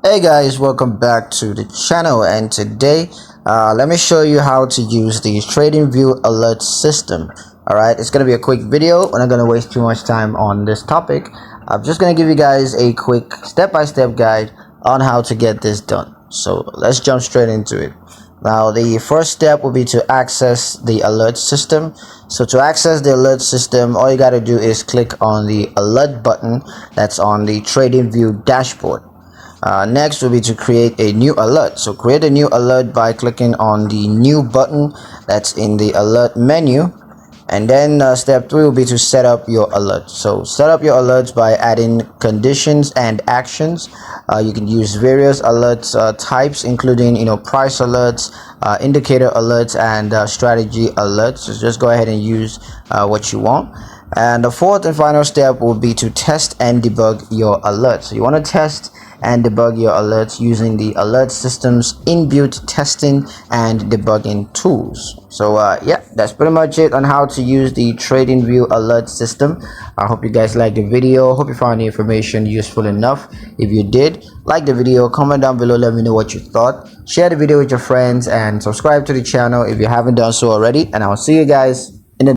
Hey guys, welcome back to the channel, and today let me show you how to use the Tradingview alert system. Alright, it's gonna be a quick video. We're not gonna waste too much time on this topic. I'm just gonna give you guys a quick step-by-step guide on how to get this done. So let's jump straight into it. Now the first step will be to access the alert system. So to access the alert system, all you got to do is click on the alert button that's on the Tradingview dashboard. Next will be to create a new alert. So create a new alert by clicking on the new button that's in the alert menu, and then step 3 will be to set up your alert. So set up your alerts by adding conditions and actions. You can use various alert types, including price alerts, indicator alerts, and strategy alerts. So just go ahead and use what you want. And the fourth and final step will be to test and debug your alerts. So you want to test and debug your alerts using the alert system's inbuilt testing and debugging tools. So yeah, that's pretty much it on how to use the Tradingview alert system. I hope you guys liked the video. Hope you found the information useful enough. If you did, like the video, comment down below, let me know what you thought. Share the video with your friends and subscribe to the channel if you haven't done so already, and I'll see you guys